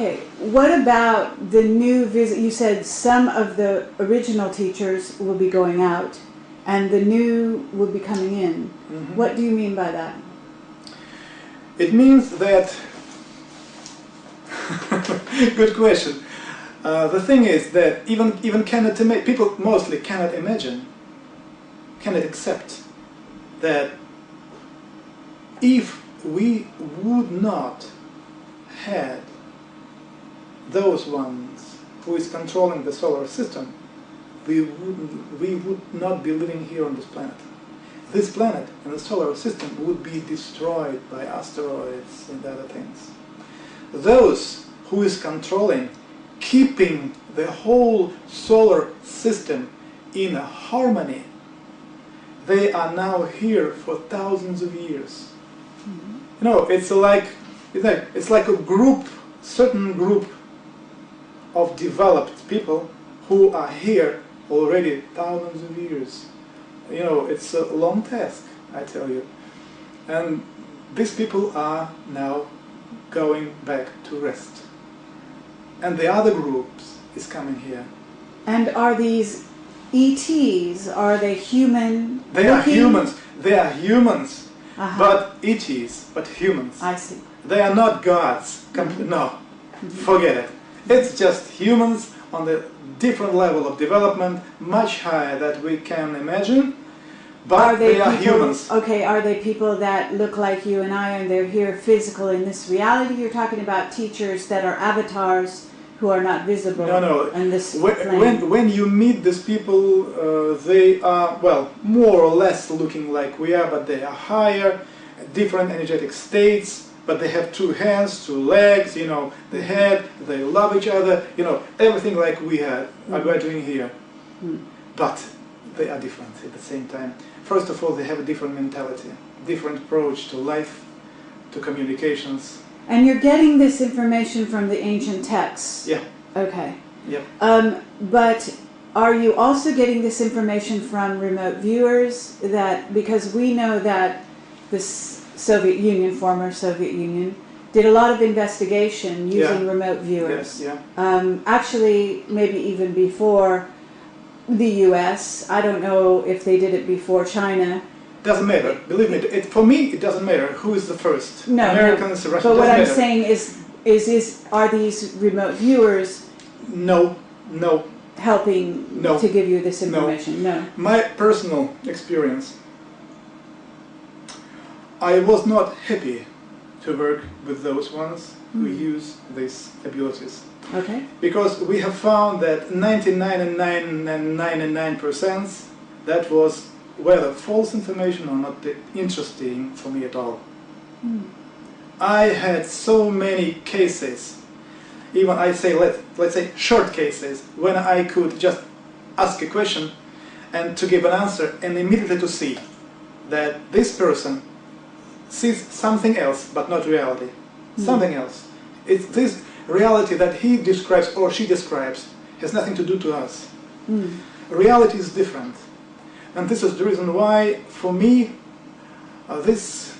Okay, what about the new visit? You said some of the original teachers will be going out and the new will be coming in. Mm-hmm. What do you mean by that? It means that, good question. The thing is that even people mostly cannot imagine, cannot accept that if we would not had those ones who is controlling the solar system, we would not be living here on this planet. This planet and the solar system would be destroyed by asteroids and other things. Those who is controlling, keeping the whole solar system in a harmony, they are now here for thousands of years. Mm-hmm. You know, it's like a group, certain group of developed people who are here already thousands of years. You know, it's a long task, I tell you. And these people are now going back to rest. And the other groups is coming here. And are these ETs, are they human? They are humans. They are humans. Uh-huh. But ETs, but humans. I see. They are not gods. No, forget it. It's just humans on the different level of development, much higher than we can imagine, but they are humans. Okay, are they people that look like you and I, and they're here physical in this reality? You're talking about teachers that are avatars who are not visible. No. In this plane. When you meet these people, they are, well, more or less looking like we are, but they are higher, different energetic states. But they have two hands, two legs, you know, the head, they love each other, you know, everything like we are doing here. But they are different at the same time. First of all, they have a different mentality, different approach to life, to communications. And you're getting this information from the ancient texts? Yeah. Okay. Yeah. But are you also getting this information from remote viewers? That, because we know that this Soviet Union, former Soviet Union, did a lot of investigation using remote viewers. Yes, yeah. Actually, maybe even before the US. I don't know if they did it before China. Doesn't matter. Believe me, for me, it doesn't matter who is the first. No, Americans, Russians. But what I'm saying is, are these remote viewers? No. Helping to give you this information? No. My personal experience. I was not happy to work with those ones who use these abilities. Okay. Because we have found that 99.99% that was whether false information or not interesting for me at all. I had so many cases, even I say let's say short cases, when I could just ask a question and to give an answer and immediately to see that this person sees something else, but not reality. Something else. It's this reality that he describes or she describes has nothing to do to us. Reality is different. And this is the reason why, for me, this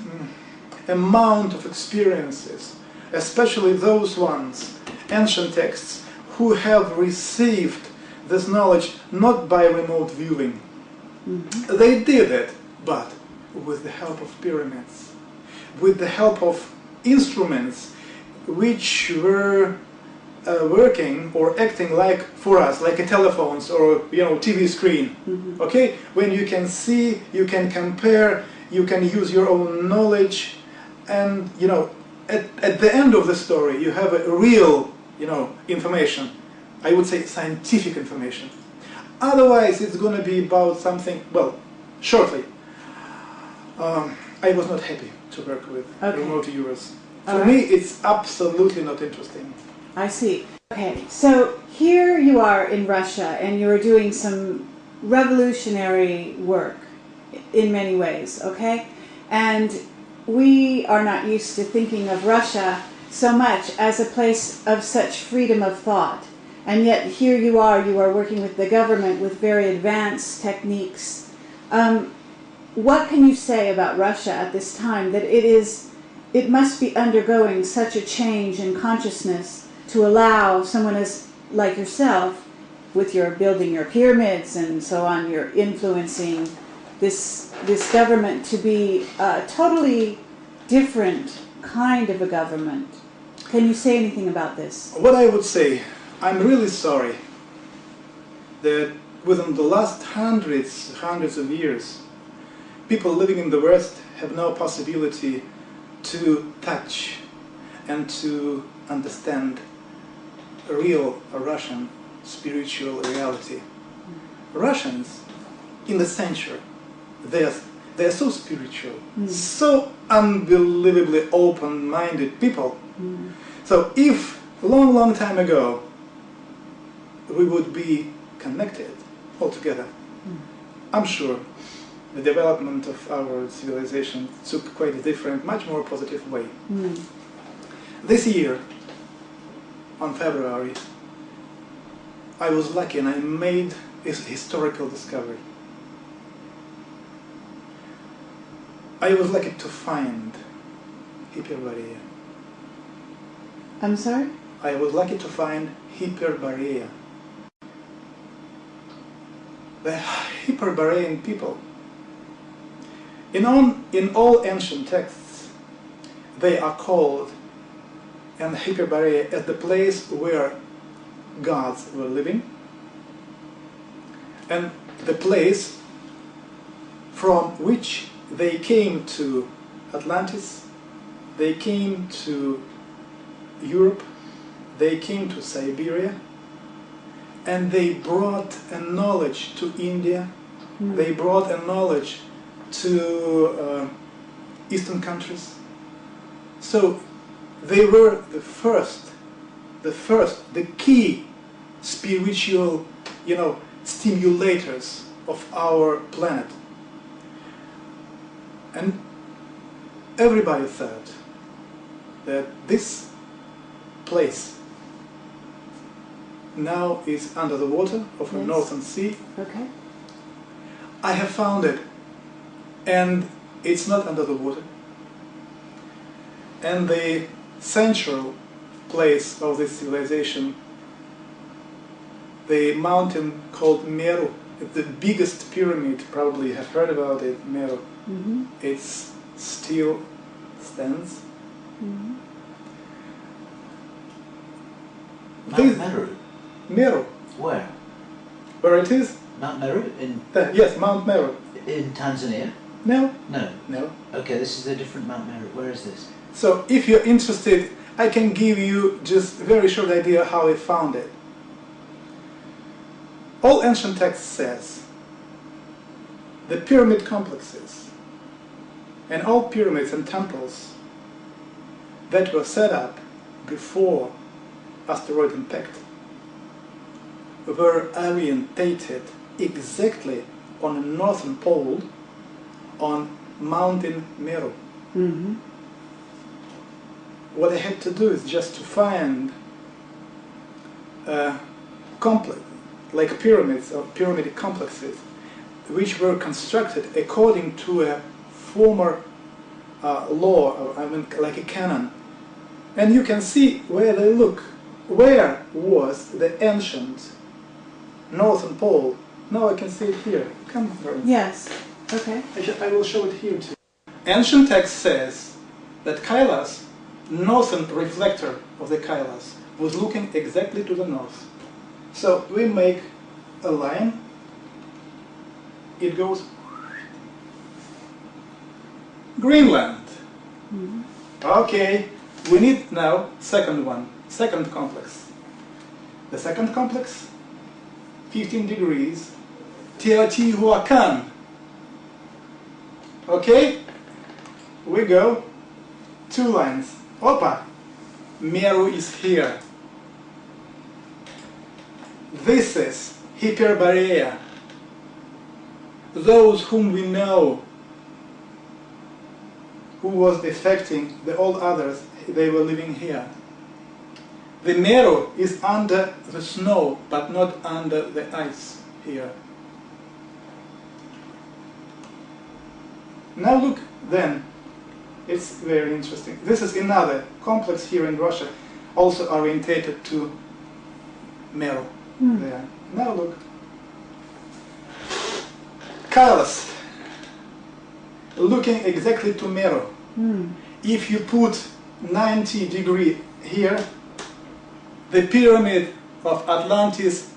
amount of experiences, especially those ones, ancient texts, who have received this knowledge not by remote viewing. They did it, but with the help of pyramids, with the help of instruments which were working or acting like for us, like a telephones or TV screen. Okay, when you can see, you can compare, you can use your own knowledge, and at the end of the story you have a real information. I would say scientific information. Otherwise, it's going to be about something. Well, shortly. I was not happy to work with remote viewers. For me, it's absolutely not interesting. I see. Okay, so here you are in Russia, and you're doing some revolutionary work in many ways, okay? And we are not used to thinking of Russia so much as a place of such freedom of thought. And yet here you are working with the government with very advanced techniques. What can you say about Russia at this time, that it must be undergoing such a change in consciousness to allow someone as like yourself, with your building your pyramids and so on, you're influencing this government to be a totally different kind of a government. Can you say anything about this? What I would say, I'm really sorry that within the last hundreds of years, people living in the West have no possibility to touch and to understand real Russian spiritual reality. Russians, in the century, they're so spiritual, so unbelievably open-minded people. So if long time ago we would be connected all together, I'm sure the development of our civilization took quite a different, much more positive way. This year, on February, I was lucky and I made a historical discovery. I was lucky to find Hyperborea. I'm sorry? I was lucky to find Hyperborea. The Hyperborean people, in all ancient texts, they are called and Hyperborea as the place where gods were living, and the place from which they came to Atlantis, they came to Europe, they came to Siberia, and they brought a knowledge to India, they brought a knowledge to Eastern countries. So they were the key spiritual, stimulators of our planet. And everybody thought that this place now is under the water of the Northern Sea. Okay. I have found it, and it's not under the water. And the central place of this civilization, the mountain called Meru, the biggest pyramid, probably you have heard about it, Meru. It still stands. Mount Meru? Meru. Where? Where it is? Mount Meru? Yes, Mount Meru. In Tanzania? No. No. No. Okay, this is a different Mount Meru. Where is this? So if you're interested, I can give you just a very short idea how I found it. All ancient texts says the pyramid complexes and all pyramids and temples that were set up before asteroid impact were orientated exactly on the northern pole on Mountain Meru. What I had to do is just to find complex, like pyramids or pyramid complexes, which were constructed according to a former law, like a canon. And you can see where they look. Where was the ancient northern pole? Now I can see it here. Come on. Yes. Okay. I will show it here too. Ancient text says that Kailas, northern reflector of the Kailas, was looking exactly to the north. So we make a line. It goes Greenland. Okay, we need now second complex. The second complex, 15 degrees, Teotihuacan. Okay, we go 2 lines. Opa, Meru is here. This is Hyperborea. Those whom we know, who was affecting the all others, they were living here. The Meru is under the snow, but not under the ice here. Now look then, it's very interesting. This is another complex here in Russia. also orientated to Meru. There. Now look. Kailas, looking exactly to Meru. If you put 90 degree here, the pyramid of Atlantis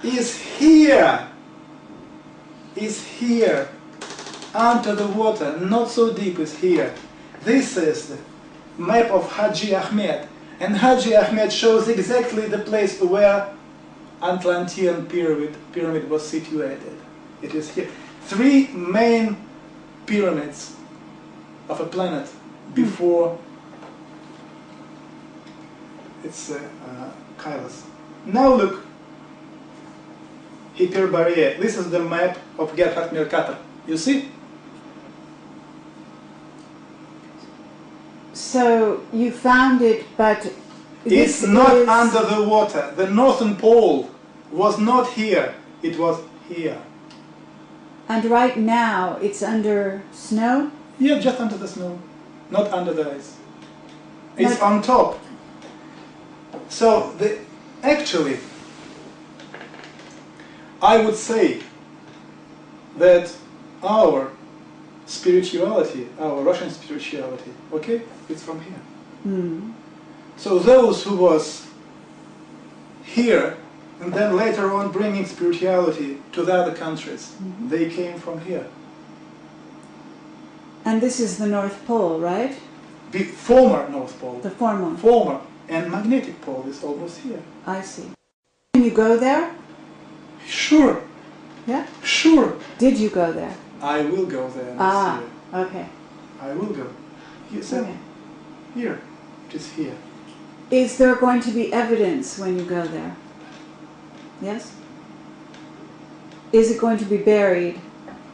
is here. Is here. Under the water, not so deep, is here. This is the map of Haji Ahmed. And Haji Ahmed shows exactly the place where Atlantean pyramid was situated. It is here. 3 main pyramids of a planet before it's Kailas. Now look, Hyperborea. This is the map of Gerhard Mercator. You see? So you found it, but it's not under the water. The northern pole was not here. It was here. And right now it's under snow? Yeah, just under the snow, not under the ice. It's on top. So actually, I would say that our spirituality, our Russian spirituality, okay, it's from here. So those who was here and then later on bringing spirituality to the other countries, they came from here. And this is the North Pole, right? The former North Pole. The former. Former. And magnetic pole is almost here. I see. Can you go there? Sure. Yeah? Sure. Did you go there? I will go there next year. Okay. I will go. You said Okay. here. It is here. Is there going to be evidence when you go there? Yes? Is it going to be buried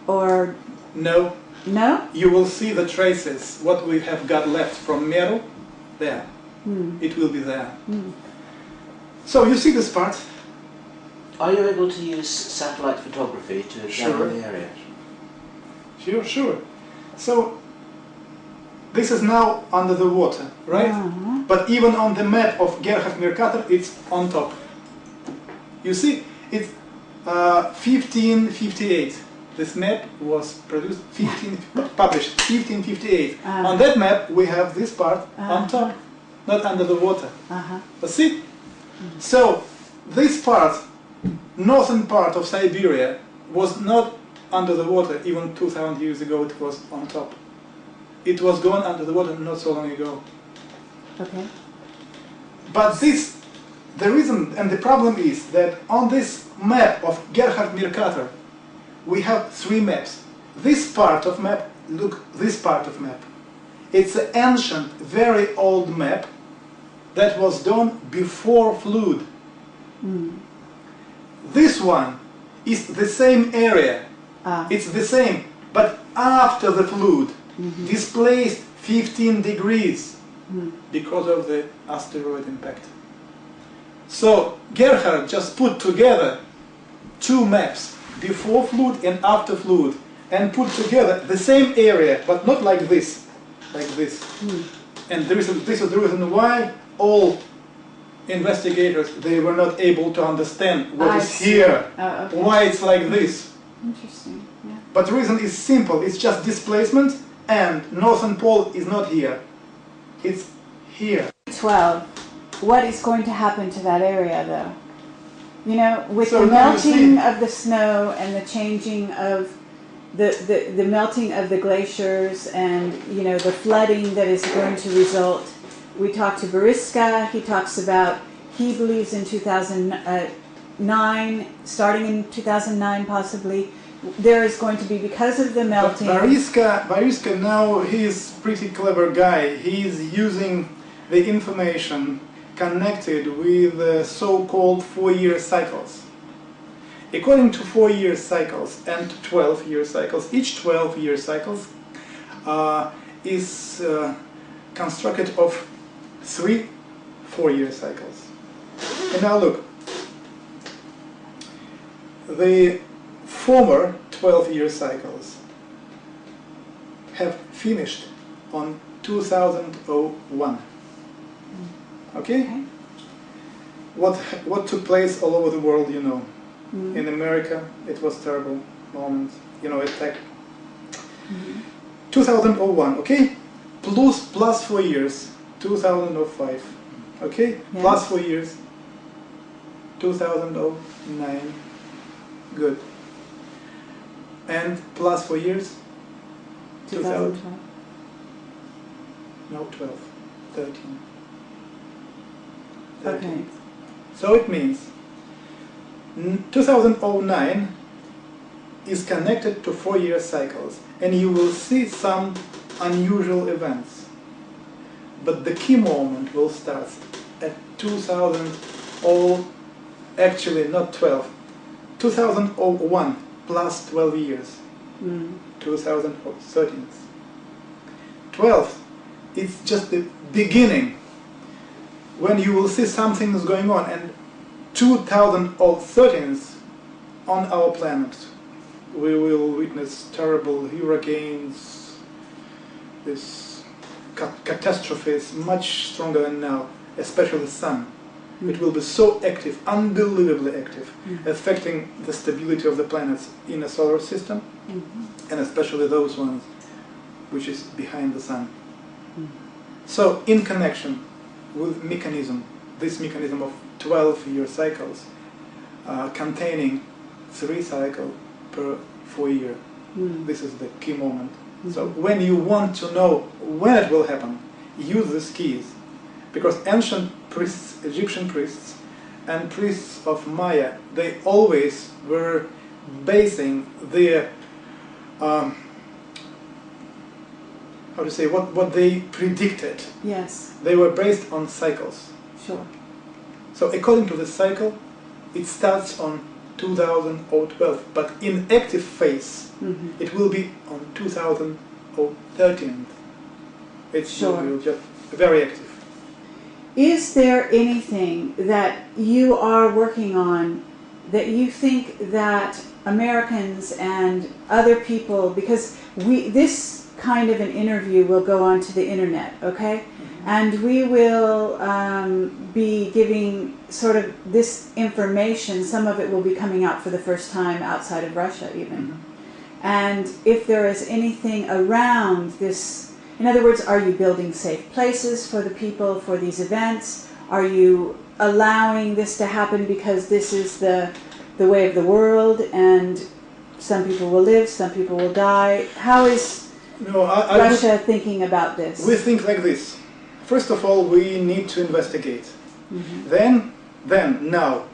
or... No. No? You will see the traces, what we have got left from Meru, there. It will be there. So you see this part? Are you able to use satellite photography to examine the area? Sure. So this is now under the water, right? But even on the map of Gerhard Mercator, it's on top. You see, it's 1558. This map was produced, published 1558. On that map, we have this part on top, not under the water. But see? So this part, northern part of Siberia, was not under the water. Even 2,000 years ago, it was on top. It was gone under the water not so long ago. Okay. But the reason and the problem is that on this map of Gerhard Mercator, we have 3 maps. This part of map, look, this part of map. It's an ancient, very old map that was done before flood. This one is the same area. It's the same, but after the flood, displaced 15 degrees because of the asteroid impact. So Gerhard just put together 2 maps, before flood and after flood, and put together the same area, but not like this, And this is the reason why all investigators, they were not able to understand what is here, why it's like this. Interesting, yeah. But the reason is simple, it's just displacement, and northern pole is not here, it's here. 12. What is going to happen to that area, though? You know, with So the now you melting see. of the snow and the changing of the melting of the glaciers and, you know, the flooding that is going to result. We talked to Boriska, he talks about, he believes in 2009, starting in 2009 possibly, there is going to be, because of the melting... But Boriska now, he is a pretty clever guy. He is using the information connected with the so-called 4-year cycles. According to 4-year cycles and 12-year cycles, each 12-year cycles is constructed of 3 4-year cycles. And now look, the former 12-year cycles have finished on 2001. Okay? Okay. What took place all over the world, you know. Mm. In America, it was terrible moment, you know, attack. 2001, okay? Plus 4 years, 2005, okay? Yes. Plus 4 years, 2009, good. And plus 4 years, 2012. no, 12, 13. Okay. So it means 2009 is connected to 4-year cycles, and you will see some unusual events. But the key moment will start at 2000, actually not 12, 2001 plus 12 years, 2013. 12 is just the beginning, when you will see something is going on, and 2013 on our planet we will witness terrible hurricanes, this catastrophes much stronger than now, especially the sun. It will be so active, unbelievably active, affecting the stability of the planets in the solar system, and especially those ones which is behind the sun. So in connection with this mechanism of 12-year cycles, containing 3 cycles per 4 year, this is the key moment. So when you want to know when it will happen, use these keys, because ancient priests, Egyptian priests and priests of Maya, they always were basing their how to say, what they predicted. Yes. They were based on cycles. Sure. So according to the cycle, it starts on 2012, but in active phase, it will be on 2013. It's Sure. just very active. Is there anything that you are working on that you think that Americans and other people, because this kind of an interview will go onto the internet, okay? And we will be giving sort of this information, some of it will be coming out for the first time outside of Russia even. And if there is anything around this, in other words, are you building safe places for the people for these events? Are you allowing this to happen because this is the way of the world and some people will live, some people will die? How is Russia thinking about this? We think like this. First of all, we need to investigate. Then, now,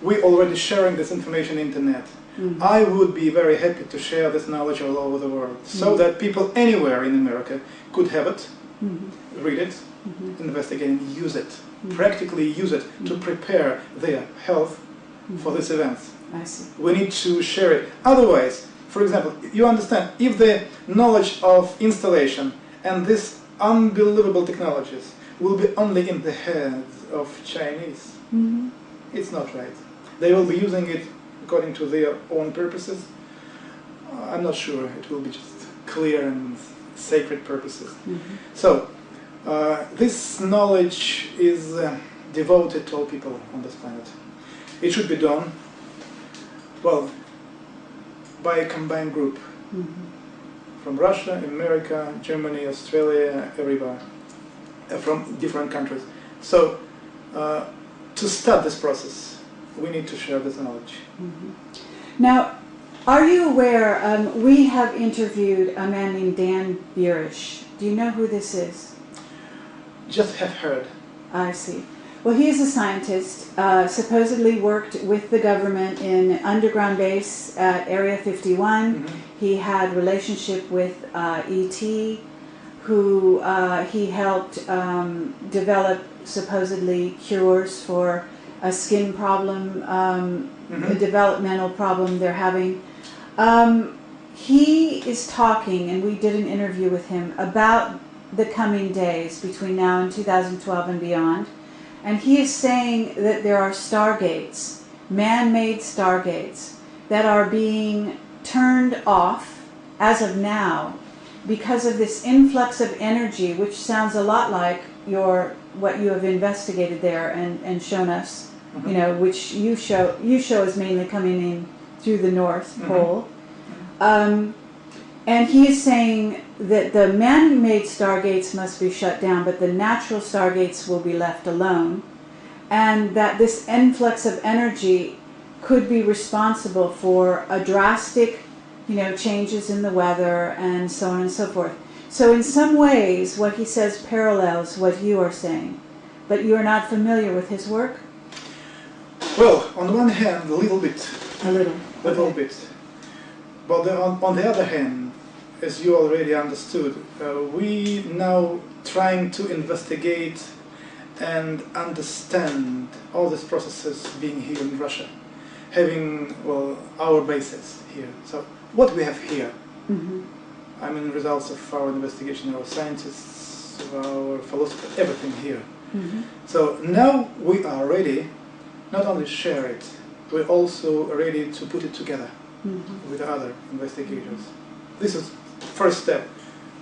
we already sharing this information on the internet. I would be very happy to share this knowledge all over the world, so that people anywhere in America could have it, read it, investigate and use it, practically use it to prepare their health for these events. I see. We need to share it. Otherwise, for example, you understand, if the knowledge of installation and this unbelievable technologies will be only in the heads of Chinese, it's not right. They will be using it according to their own purposes. I'm not sure it will be just clear and sacred purposes. So this knowledge is devoted to all people on this planet. It should be done, well, by a combined group from Russia, America, Germany, Australia, everywhere, from different countries. So to start this process, we need to share this knowledge. Now, are you aware, we have interviewed a man named Dan Burish. Do you know who this is? Just have heard. I see. Well, he is a scientist, supposedly worked with the government in an underground base at Area 51. He had relationship with E.T., who he helped develop supposedly cures for a skin problem, a developmental problem they're having. He is talking, and we did an interview with him, about the coming days between now and 2012 and beyond. And he is saying that there are stargates, man-made stargates, that are being turned off as of now because of this influx of energy, which sounds a lot like what you have investigated there and shown us, Mm-hmm. you know, which you show is mainly coming in through the North Mm-hmm. Pole. And he is saying that the man-made stargates must be shut down, but the natural stargates will be left alone, and that this influx of energy could be responsible for a drastic, you know, changes in the weather and so on and so forth. So in some ways, what he says parallels what you are saying, but you are not familiar with his work? Well, on the one hand, a little bit. A little. Little Okay. bit. But on the other hand, as you already understood, we now trying to investigate and understand all these processes being here in Russia, having, well, our bases here. So what we have here, Mm-hmm. I mean, results of our investigation, our scientists, our philosophers, everything here. Mm-hmm. So now we are ready, not only share it, we're also ready to put it together Mm-hmm. with other investigators. This is first step.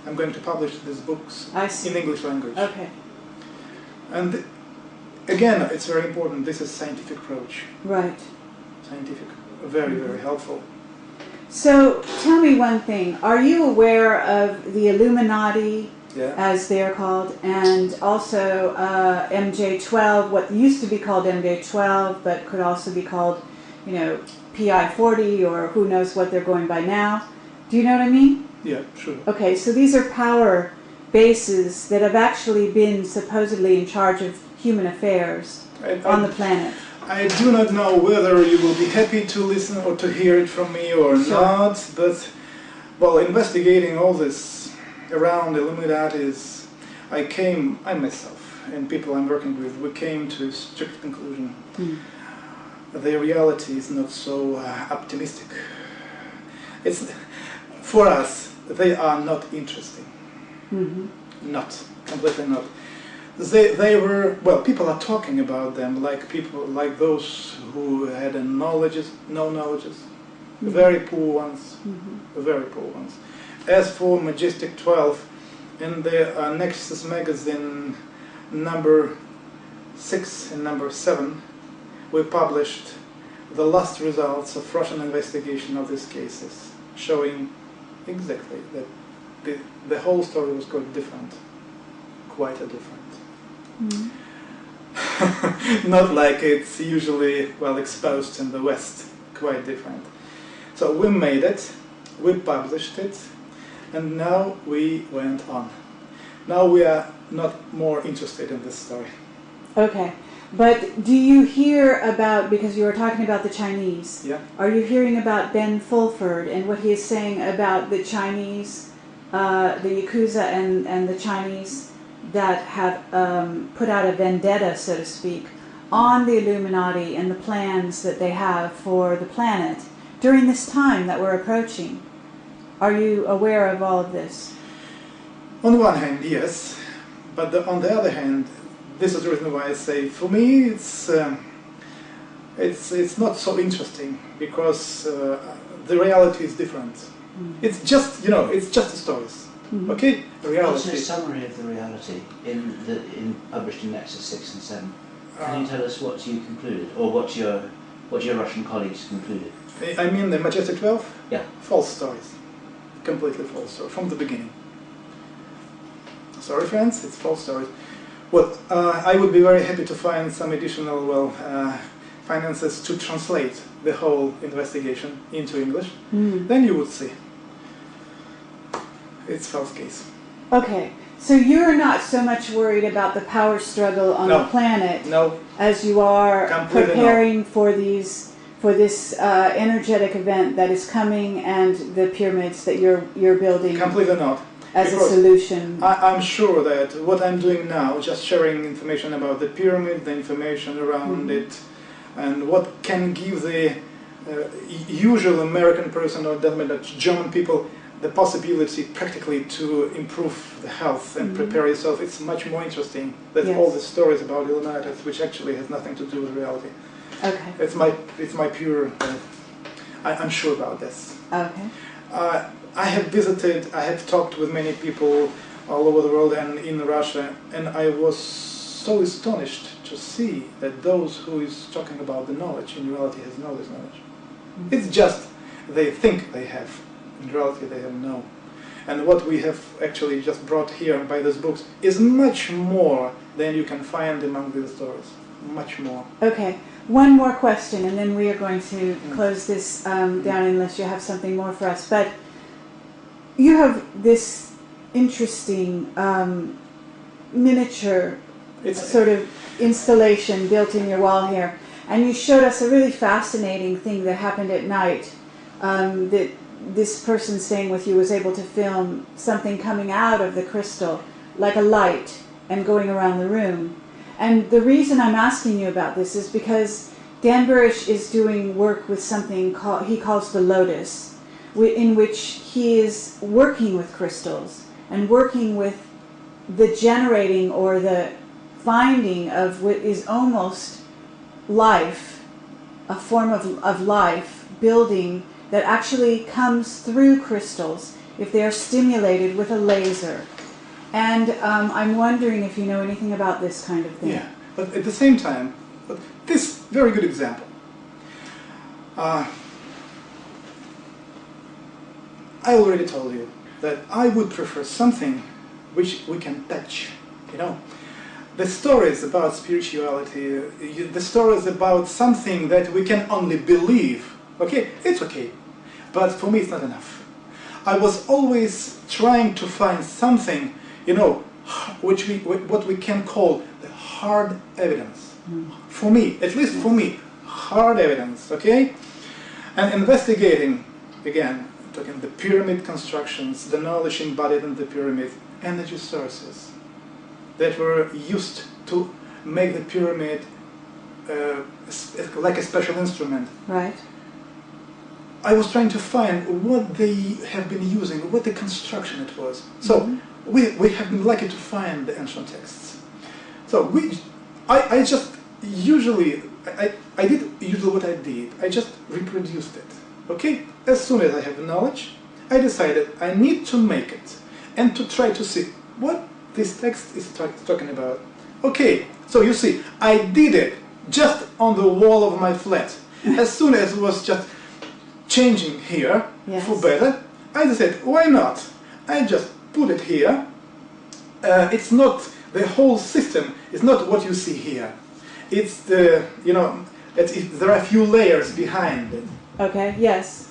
I'm going to publish these books I see. in English language. Okay. And again, it's very important, this is scientific approach. Right. Scientific, very, very helpful. So tell me one thing. Are you aware of the Illuminati, Yeah. as they're called, and also MJ12, what used to be called MJ12, but could also be called, you know, PI40, or who knows what they're going by now? Do you know what I mean? Yeah, sure. Okay, so these are power bases that have actually been supposedly in charge of human affairs on the planet. I do not know whether you will be happy to listen or to hear it from me or Sure. not, but while investigating all this around Illuminatis, I myself and people I'm working with, we came to a strict conclusion. Mm. The reality is not so optimistic. It's, for us, they are not interesting. Mm-hmm. Not, completely not. They were, well, people are talking about them like people, like those who had no knowledges, Mm-hmm. very poor ones, Mm-hmm. very poor ones. As for Majestic 12, in the Nexus magazine number 6 and number 7, we published the last results of Russian investigation of these cases, showing exactly that the whole story was quite different, quite a different. Mm-hmm. Not like it's usually well exposed in the West, quite different. So we made it, we published it, and now we went on. Now we are not more interested in this story. Okay, but do you hear about, because you were talking about the Chinese, Yeah. are you hearing about Ben Fulford and what he is saying about the Chinese, the Yakuza and the Chinese that have put out a vendetta, so to speak, on the Illuminati and the plans that they have for the planet during this time that we're approaching? Are you aware of all of this? On one hand, yes, but on the other hand, this is the reason why I say, for me, it's not so interesting, because the reality is different. Mm. It's just, it's just the stories. Mhm. Okay, What's reality. a summary of the reality published in Nexus 6 and 7? Can you tell us what you concluded, or what your Russian colleagues concluded? I mean the Majestic 12? Yeah. False stories. Completely false story, from the beginning. Sorry friends, it's false stories. Well, I would be very happy to find some additional, finances to translate the whole investigation into English. Mm. Then you would see. It's false case. Okay, so you're not so much worried about the power struggle on No. the planet No, as you are Completely preparing for this energetic event that is coming, and the pyramids that you're building completely not. as a Because solution. I'm sure that what I'm doing now, just sharing information about the pyramid, the information around Mhm. it, and what can give the usual American person, or doesn't matter, German people, the possibility practically to improve the health and Mhm. prepare yourself. It's much more interesting than Yes. all the stories about Illuminati, which actually has nothing to do with reality. Okay, It's my pure. I'm sure about this. okay. I have visited, I have talked with many people all over the world and in Russia, and I was so astonished to see that those who is talking about the knowledge in reality has no this knowledge. It's just they think they have, in reality they have no. And what we have actually just brought here by these books is much more than you can find among these stories. Much more. Okay, one more question and then we are going to close this down unless you have something more for us. But you have this interesting miniature sort of installation built in your wall here, and you showed us a really fascinating thing that happened at night, that this person staying with you was able to film something coming out of the crystal like a light and going around the room. And the reason I'm asking you about this is because Dan Burish is doing work with something he calls the Lotus, in which he is working with crystals and working with the generating or the finding of what is almost life, a form of life building that actually comes through crystals if they are stimulated with a laser. And I'm wondering if you know anything about this kind of thing. Yeah, but at the same time, this very good example. I already told you that I would prefer something which we can touch, you know. The stories about spirituality, the stories about something that we can only believe, okay, it's okay. But for me it's not enough. I was always trying to find something, you know, what we can call the hard evidence. For me, at least for me, hard evidence, okay? And investigating, again, talking the pyramid constructions, the knowledge embodied in the pyramid, energy sources that were used to make the pyramid like a special instrument. Right. I was trying to find what they have been using, what the construction it was. So we have been lucky to find the ancient texts. So I just usually, I did usually what I did. I just reproduced it. Okay? As soon as I have knowledge, I decided I need to make it and to try to see what this text is talking about. Okay, so you see, I did it just on the wall of my flat. As soon as it was just changing here for better, I decided, why not? I just put it here. It's not, the whole system is not what you see here. It's the, you know, there are a few layers behind it. Okay, yes.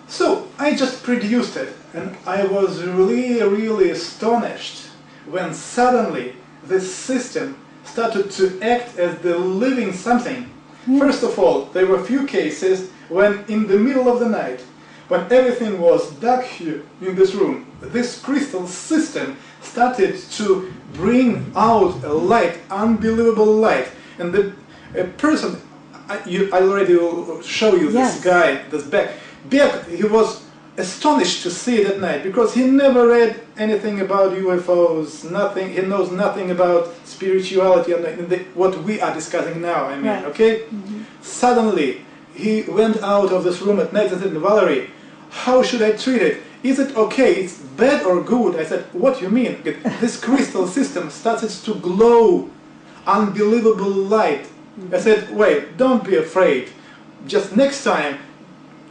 So I just produced it, and I was really astonished when suddenly this system started to act as the living something. First of all, there were a few cases when in the middle of the night, when everything was dark here in this room, this crystal system started to bring out a light, unbelievable light. And the person, I already will show you this guy, this Beck. Beck, he was astonished to see it at night because he never read anything about UFOs, nothing. He knows nothing about spirituality and what we are discussing now. I mean, okay? Suddenly, he went out of this room at night and said, "Valery, how should I treat it? Is it okay? It's bad or good?" I said, "What you mean? This crystal system started to glow, unbelievable light." I said, "Wait, don't be afraid. Just next time,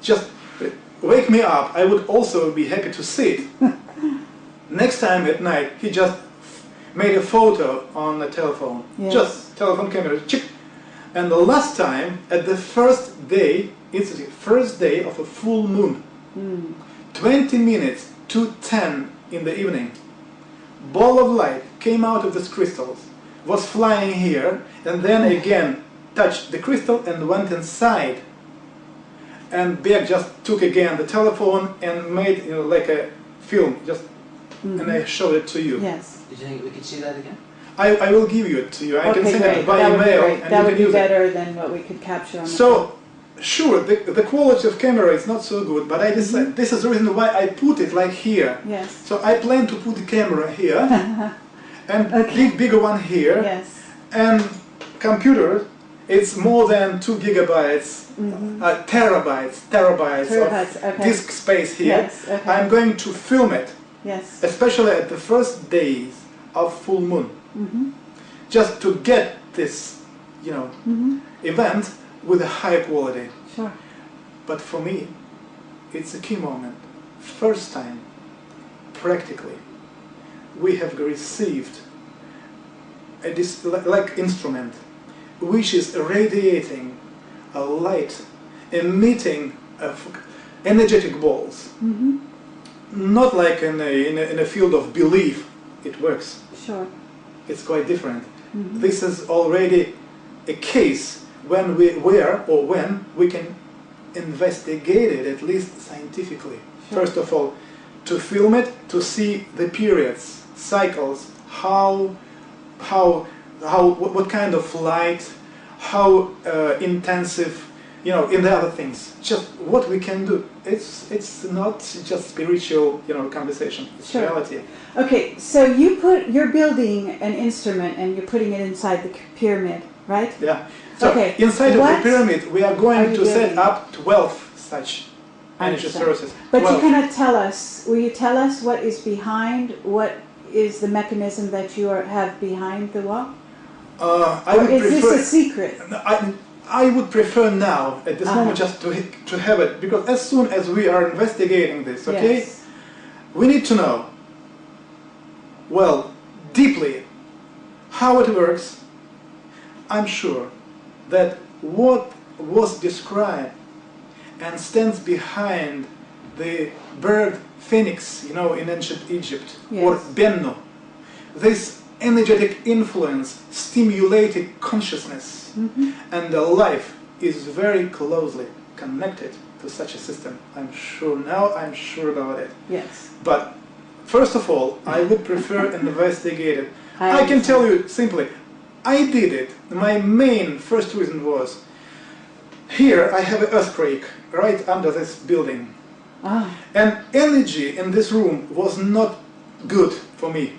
just wake me up. I would also be happy to see it." Next time at night, he just made a photo on the telephone. Just telephone camera, chick. And the last time, at the first day, it's the first day of a full moon, 20 minutes to 10 in the evening, ball of light came out of these crystals, was flying here, and then again touched the crystal and went inside. And Beck just took again the telephone and made, you know, like a film, just, and I showed it to you. Yes. Did you think we could see that again? I will give you it to you. I can send great. it by email, and that you would can be use better than what we could capture on the phone. So, sure, the quality of camera is not so good, but I decided this is the reason why I put it like here. Yes. So I plan to put the camera here, and bigger one here, and computer. It's more than 2 gigabytes, terabytes of disk space here. I'm going to film it Yes. Especially at the first days of full moon. Just to get this, you know, event with a high quality. Sure. But for me, it's a key moment. First time, practically, we have received a like instrument which is radiating a light, emitting energetic balls. Not like in a field of belief it works. Sure. It's quite different. This is already a case when we can investigate it, at least scientifically. Sure. First of all, to film it, to see the periods, cycles, what kind of light, how intensive, you know, in the other things. Just what we can do. It's not just spiritual, you know, conversation. It's Sure. reality. Okay, so you're building an instrument and you're putting it inside the pyramid, right? Yeah. So Okay, inside of what the pyramid, we are going are to you set building? up 12 such I energy understand. sources. But 12. you cannot tell us, will you tell us what is behind, what is the mechanism that you have behind the wall? I Or would is prefer, this a secret? I would prefer now, at this moment, just to have it, because as soon as we are investigating this, okay, Yes. we need to know, well, deeply, how it works. I'm sure that what was described and stands behind the bird phoenix, you know, in ancient Egypt, or Yes. Bennu, this energetic influence stimulated consciousness, and the life is very closely connected to such a system. I'm sure about it. Yes. But first of all, I would prefer investigate it. I I can tell you simply, I did it. My main first reason was, here I have an earthquake right under this building. And energy in this room was not good for me.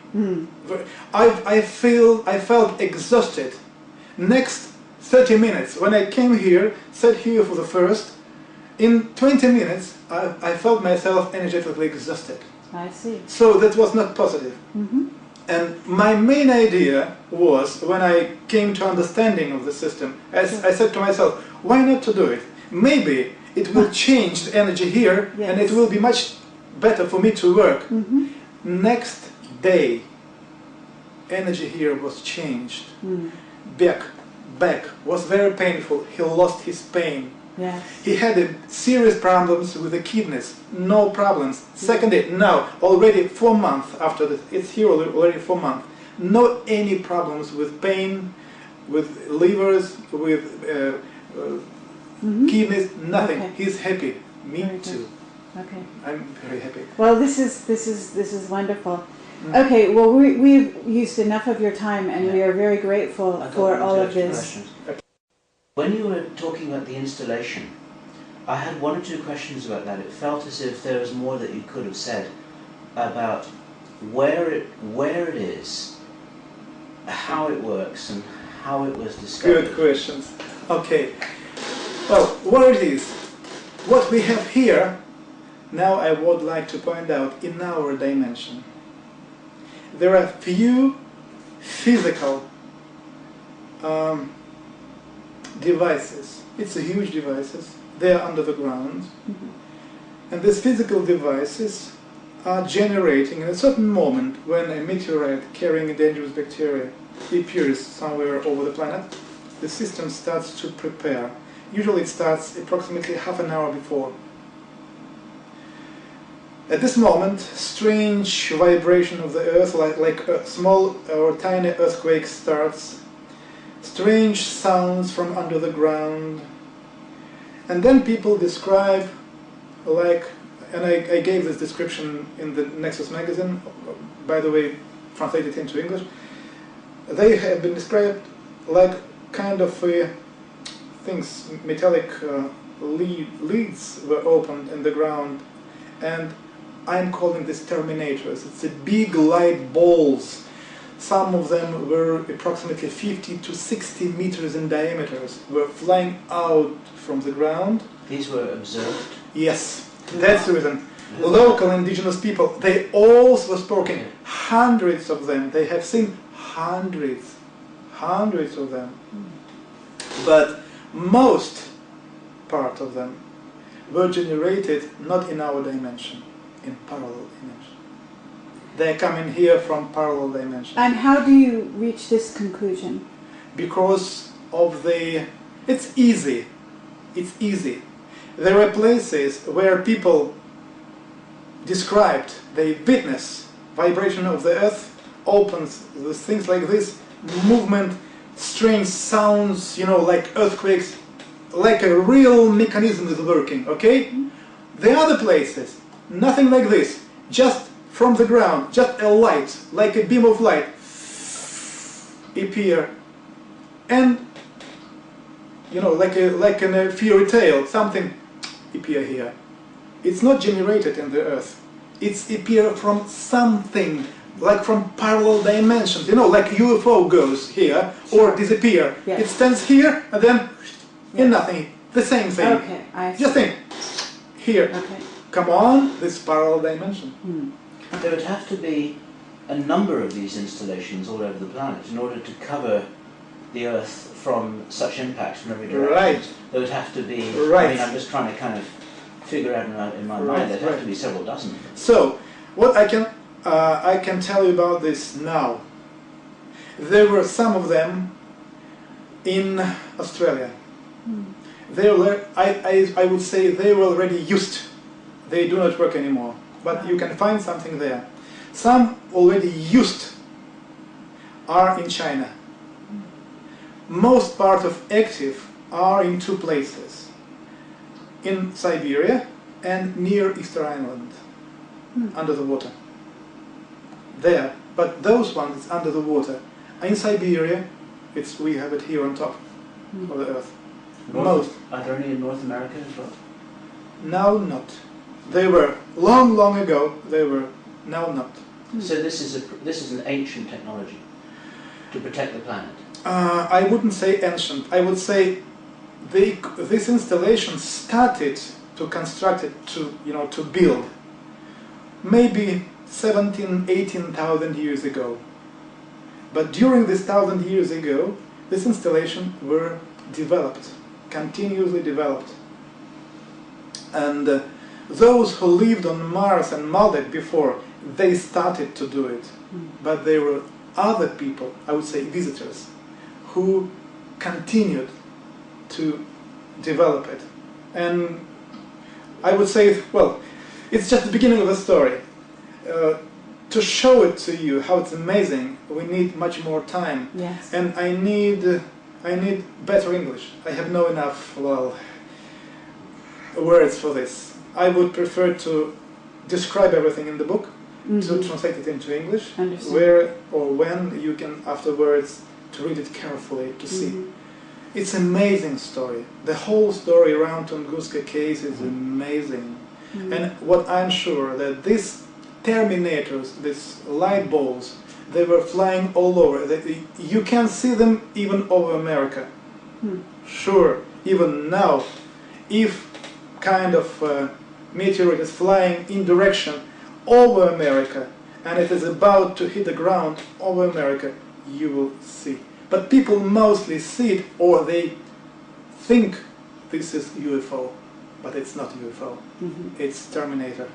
I felt exhausted. Next 30 minutes, when I came here, sat here for the first, in 20 minutes I felt myself energetically exhausted. I see. So that was not positive. And my main idea was, when I came to understanding of the system, I said to myself, why not to do it? Maybe it will change the energy here, Yes. and it will be much better for me to work. Next day, energy here was changed. Back was very painful. He lost his pain. Yes. He had serious problems with the kidneys. No problems. Second day, now already 4 months after this, it's here already 4 months. No any problems with pain, with livers, with kidneys. Nothing. Okay. He's happy. Me Very good. too. Okay. I'm very happy. Well, this is wonderful. Okay, well, we've used enough of your time, and we are very grateful I got for one or all two of extra this. questions. When you were talking about the installation, I had 1 or 2 questions about that. It felt as if there was more that you could have said about where it is, how it works, and how it was discovered. Good questions. Okay. Well, what it is, what we have here, now I would like to point out in our dimension. There are few physical devices. It's a huge devices. They are under the ground. And these physical devices are generating in a certain moment when a meteorite carrying a dangerous bacteria appears somewhere over the planet. The system starts to prepare. Usually it starts approximately half an hour before. At this moment, strange vibration of the earth, like a small or tiny earthquake starts. Strange sounds from under the ground. And then people describe, like, and I gave this description in the Nexus magazine, by the way, translated into English. They have been described like kind of things, metallic leads were opened in the ground, and I'm calling this terminators. It's a big light balls. Some of them were approximately 50 to 60 meters in diameter, were flying out from the ground. These were observed? Yes, that's the reason. local indigenous people, they also spoken, hundreds of them, they have seen hundreds of them. But most part of them were generated not in our dimension, in parallel dimension. They are coming here from parallel dimension. And how do you reach this conclusion? Because of the... It's easy. It's easy. There are places where people described, they witness vibration of the earth, opens these things like this, movement, strange sounds, you know, like earthquakes, like a real mechanism is working, okay? The other places, nothing like this, just from the ground, just a light, like a beam of light, appear, and, you know, like in a fairy tale, something appear here. It's not generated in the earth, it's appear from something, like from parallel dimensions, you know, like UFO goes here or disappear. Yes. It stands here and then in nothing, the same thing. Okay, I see. Just think, here, Okay. come on, this parallel dimension. There would have to be a number of these installations all over the planet in order to cover the Earth from such impacts from every direction. Right. There would have to be, Right. I mean, I'm just trying to kind of figure out in my mind, there'd have to be several dozen. So, what I can tell you about this now. There were some of them in Australia. They were, I would say they were already used. They do not work anymore. But you can find something there. Some already used are in China. Most part of active are in two places. In Siberia and near Easter Island, under the water. There, but those ones under the water. In Siberia, we have it here on top of the Earth. Most. Are there any in North America as well? Now not. They were long, long ago. They were now not. So this is an ancient technology to protect the planet. I wouldn't say ancient. I would say this installation started to construct it, to build, maybe 18,000 years ago. But during this 1,000 years ago, this installation were developed, continuously developed. And those who lived on Mars and Maldek before, they started to do it. But there were other people, I would say visitors, who continued to develop it. And I would say, well, it's just the beginning of the story. To show it to you how it's amazing, we need much more time. Yes. And I need better English. I have no enough, words for this. I would prefer to describe everything in the book, to translate it into English, where or when you can afterwards to read it carefully, to see. It's an amazing story. The whole story around Tunguska case is amazing. And what I'm sure that these terminators, these light balls, they were flying all over. You can see them even over America. Sure, even now, if kind of meteorite is flying in direction over America and it is about to hit the ground over America, you will see. But people mostly see it, or they think this is UFO, but it's not UFO. It's Terminator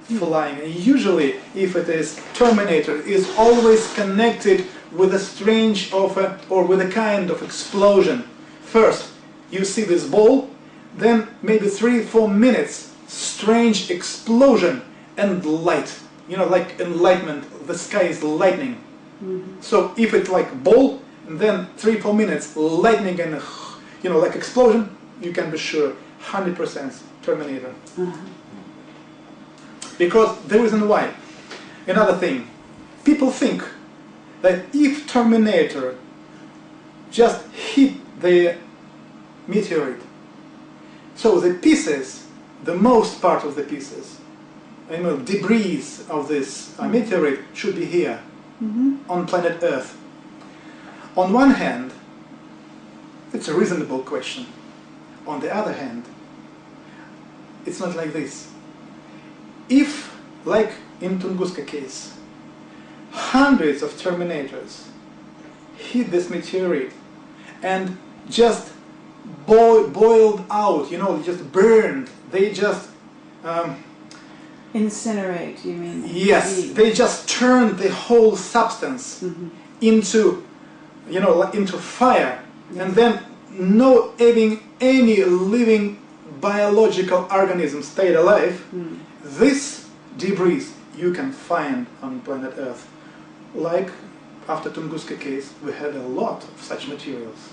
flying. And usually, if it is Terminator, it's always connected with a strange or with a kind of explosion. First, you see this ball, then maybe 3-4 minutes, strange explosion and light. You know, like enlightenment. The sky is lightning. So if it's like ball, and then 3-4 minutes, lightning and, like explosion, you can be sure, 100% Terminator. Because the reason why. Another thing, people think that if Terminator just hit the meteorite, so the pieces, the most part of the pieces, debris of this meteorite should be here, on planet Earth. On one hand, it's a reasonable question. On the other hand, it's not like this. if, like in Tunguska case, hundreds of terminators hit this meteorite and just boiled out, you know, just burned, they just incinerate, you mean? Yes, they just turned the whole substance into, you know, into fire, and then no having any living biological organism stayed alive. This debris you can find on planet Earth. Like after Tunguska case, we had a lot of such materials.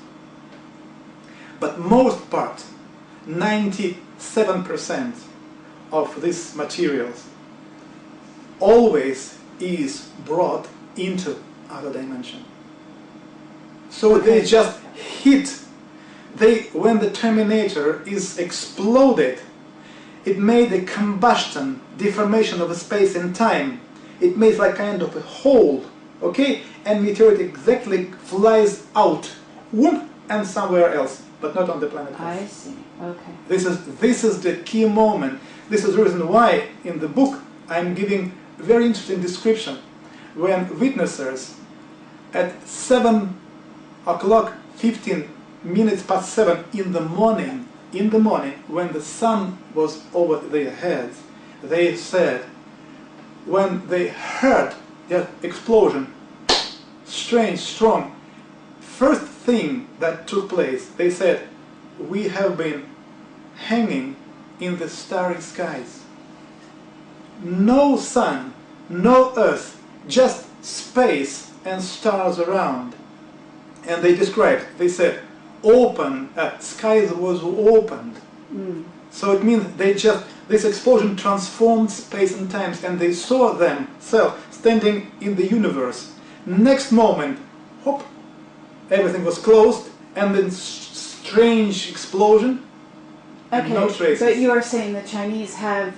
But most part, 97% of these materials always is brought into other dimension. So they just hit. When the terminator is exploded, it made a combustion, deformation of space and time. It makes like kind of a hole, okay? And meteorite exactly flies out, whoop, and somewhere else, but not on the planet Earth. I see. Okay. This is the key moment. This is the reason why in the book I'm giving very interesting description when witnesses at 7 o'clock 15 minutes past 7 in the morning, when the sun was over their heads, they said, when they heard that explosion, strange, strong, first thing that took place, they said, we have been hanging in the starry skies. No sun, no earth, just space and stars around. And they described, they said, skies was opened. So it means this explosion transformed space and time, and they saw themselves standing in the universe. Next moment, hop, everything was closed, and then strange explosion. Okay, no traces. but you are saying the Chinese have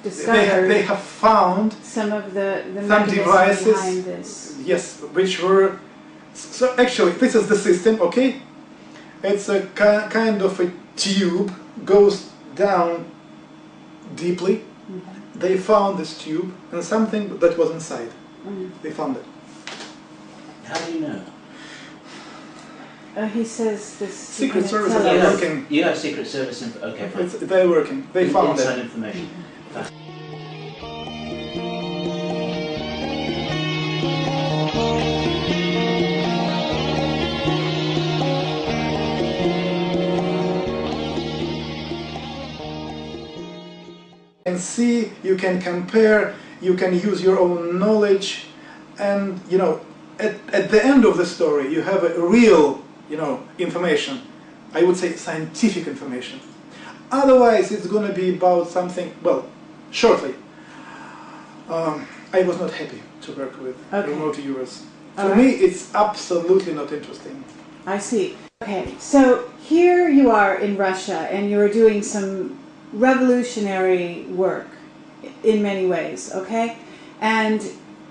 discovered they have found some of the some mechanisms devices, behind this. yes, which were. So actually, this is the system, okay? It's a kind of a tube, goes down deeply. They found this tube and something that was inside. They found it. How do you know? He says this. Secret Service tell are us. working. You have Secret Service info. Okay, fine. They're working. They found Inside it. information. You can see, you can compare, you can use your own knowledge, and you know, at the end of the story, you have a real, you know, information. I would say scientific information. Otherwise, it's going to be about something. Well, shortly, I was not happy to work with remote viewers. For me, it's absolutely not interesting. I see. Okay, so here you are in Russia, and you are doing some revolutionary work in many ways, okay? And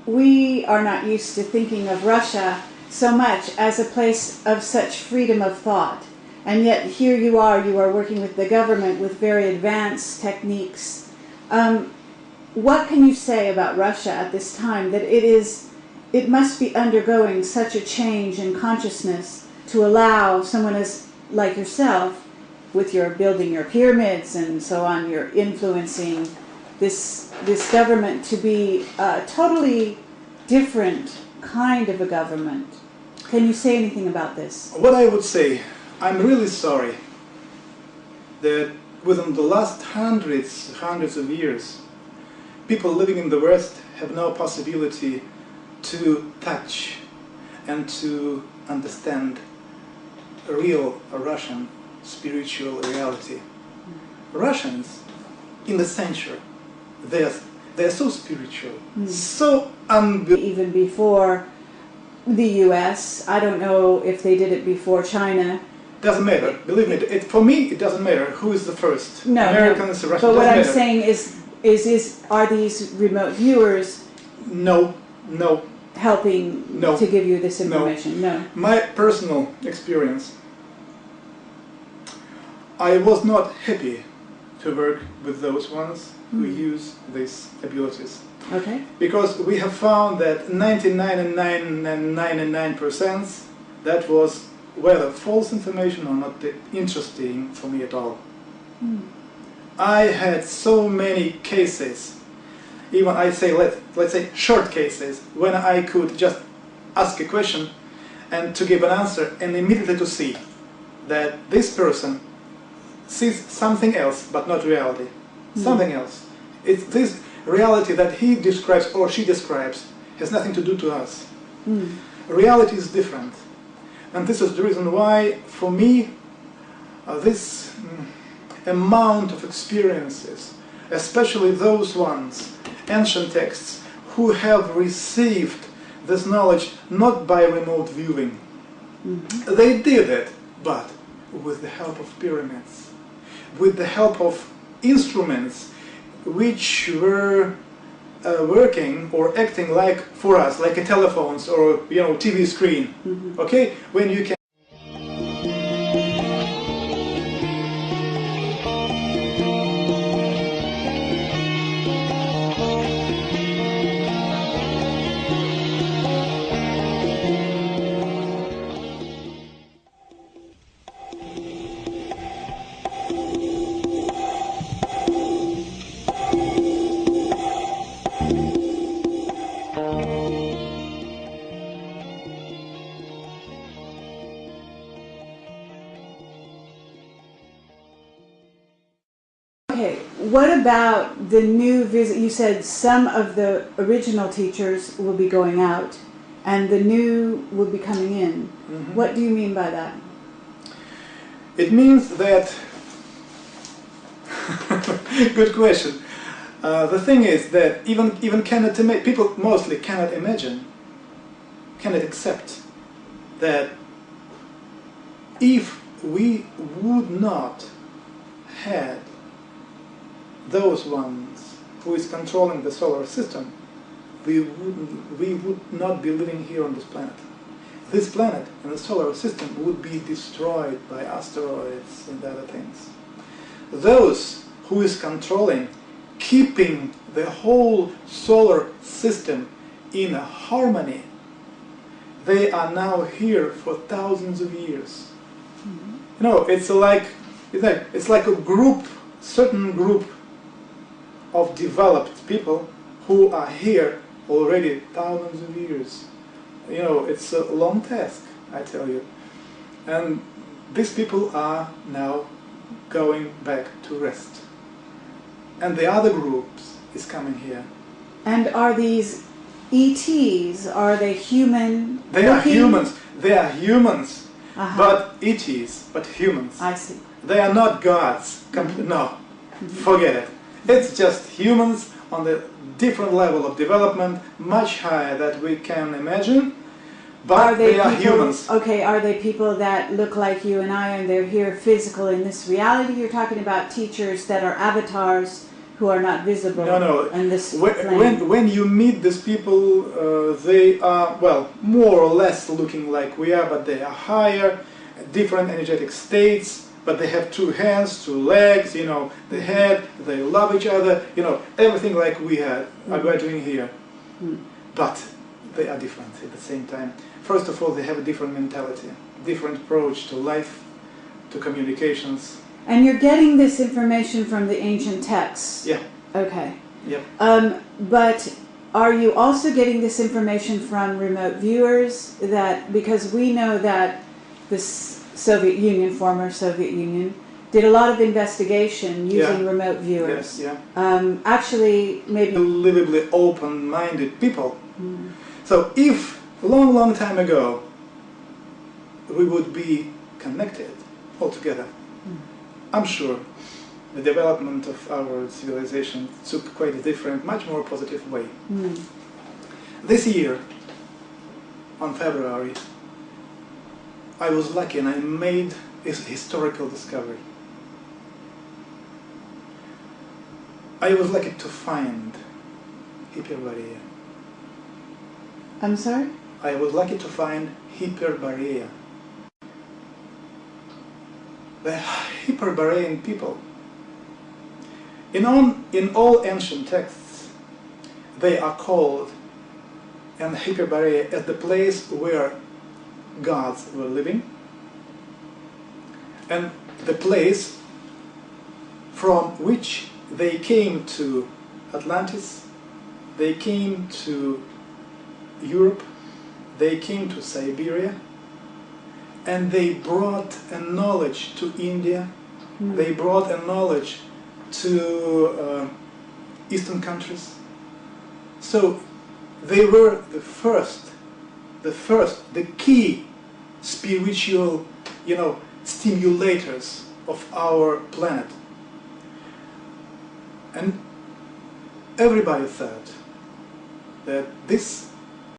we are not used to thinking of Russia so much as a place of such freedom of thought. And yet here you are working with the government with very advanced techniques. What can you say about Russia at this time, that it must be undergoing such a change in consciousness to allow someone like yourself, with your building your pyramids and so on, you're influencing this government to be a totally different kind of a government. Can you say anything about this? What I would say, I'm really sorry that within the last hundreds of years, people living in the West have no possibility to touch and to understand a real Russian spiritual reality. Russians, in the century, they're so spiritual, so unbelievable. Even before the U.S., I don't know if they did it before China. Doesn't matter. Believe me, for me, it doesn't matter who is the first. No, Americans, no. Russians. But what I'm matter. saying is are these remote viewers? No. Helping to give you this information? No. My personal experience, I was not happy to work with those ones who use these abilities. Okay. Because we have found that 99.999% that was whether false information or not interesting for me at all. I had so many cases, even I say let's say short cases, when I could just ask a question and to give an answer and immediately to see that this person sees something else but not reality. Something else. It's this reality that he describes or she describes has nothing to do to us. Reality is different. And this is the reason why, for me, this amount of experiences, especially those ones, ancient texts, who have received this knowledge not by remote viewing. They did it, but with the help of pyramids, with the help of instruments which were working or acting like for us, like a telephones or TV screen. Okay, when you can. Okay, what about the new visit? You said some of the original teachers will be going out and the new will be coming in. What do you mean by that? It means that, good question. The thing is that even cannot imagine, people mostly cannot imagine, cannot accept that if we would not had those ones who is controlling the solar system, we would not be living here on this planet. This planet and the solar system would be destroyed by asteroids and other things. Those who is controlling, keeping the whole solar system in a harmony, they are now here for thousands of years. You know, it's like a group, certain group of developed people who are here already thousands of years. You know, it's a long task, I tell you. And these people are now going back to rest. And the other groups is coming here. And are these ETs, are they human? They are humans. They are humans. But ETs, but humans. I see. They are not gods. No, forget it. It's just humans on the different level of development, much higher than we can imagine, but they are humans. Okay, are they people that look like you and I and they're here physical in this reality? You're talking about teachers that are avatars who are not visible. No. In this when you meet these people, they are, well, more or less looking like we are, but they are higher, different energetic states. But they have two hands, two legs, you know, the head, they love each other, you know, everything like we are doing here. But they are different at the same time. First of all, they have a different mentality, different approach to life, to communications. And you're getting this information from the ancient texts? Yeah. Okay. Yeah. But are you also getting this information from remote viewers? Because we know that this Soviet Union, former Soviet Union, did a lot of investigation using remote viewers. Yes, yeah. Actually, maybe unbelievably open-minded people. So if long time ago we would be connected all together, I'm sure the development of our civilization took quite a different, much more positive way. This year, on February, I was lucky and I made a historical discovery. I was lucky to find Hyperborea. I'm sorry? I was lucky to find Hyperborea. The Hyperborean people In all ancient texts, they are called and Hyperborea as the place where gods were living, and the place from which they came to Atlantis, they came to Europe, they came to Siberia, and they brought a knowledge to India, they brought a knowledge to Eastern countries. So they were the key spiritual, stimulators of our planet. And everybody thought that this